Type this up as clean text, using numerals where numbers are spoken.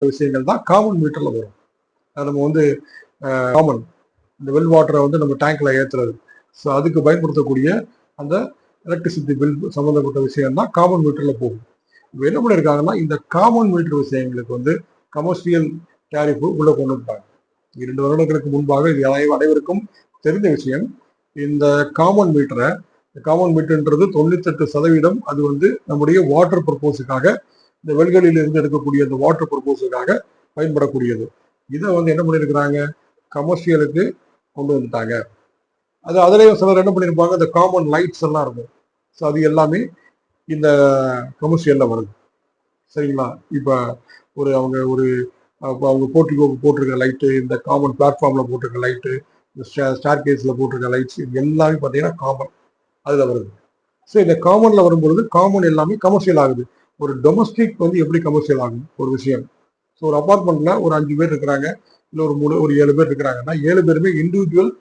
விஷயங்கள் தான் காமன் மீட்டர்ல வரும். நம்ம வந்து காமன் இந்த வெல் வாட்டரை வந்து நம்ம டேங்க்ல ஏற்றுறது, ஸோ அதுக்கு பயன்படுத்தக்கூடிய அந்த எலக்ட்ரிசிட்டி பில் சம்மந்தப்பட்ட விஷயம் தான் காமன் மீட்டர்ல போகும். இப்போ என்ன பண்ணியிருக்காங்கன்னா, இந்த காமன் மீட்டர் விஷயங்களுக்கு வந்து கமர்ஷியல் டேரிஃப் உள்ள கொண்டு வந்துட்டாங்க. 2 வருடங்களுக்கு முன்பாக இது அனைவருக்கும் தெரிந்த விஷயம். இந்த காமன் மீட்டர்ன்றது 98% அது வந்து நம்முடைய வாட்டர் பர்போஸுக்காக, இந்த வெல்களில் இருந்து எடுக்கக்கூடிய அந்த வாட்டர் பர்போஸுக்காக பயன்படக்கூடியது. இதை வந்து என்ன பண்ணியிருக்கிறாங்க, கமர்ஷியலுக்கு கொண்டு வந்துட்டாங்க. அதுலேயும் சிலர் என்ன பண்ணியிருப்பாங்க, இந்த காமன் லைட்ஸ் எல்லாம் இருக்கும், ஸோ அது எல்லாமே இந்த கமர்ஷியல்ல வருது. சரிங்களா? இப்போ அவங்க போட்டிருக்க லைட்டு, இந்த காமன் பிளாட்ஃபார்ம்ல போட்டிருக்க லைட்டு, இந்த ஸ்டார் கேஸ்ல போட்டிருக்க லைட்ஸ், இது எல்லாமே பார்த்தீங்கன்னா காமன் அதுல வருது. ஸோ இந்த காமன்ல வரும்பொழுது காமன் எல்லாமே கமர்ஷியல் ஆகுது. ஒரு டொமஸ்டிக் வந்து எப்படி கமர்ஷியல் ஆகும் ஒரு விஷயம். ஸோ ஒரு அபார்ட்மெண்ட்ல ஒரு 5 பேர் இருக்கிறாங்க, இல்லை ஒரு 7 பேர் இருக்கிறாங்கன்னா 7 பேருமே இண்டிவிஜுவல்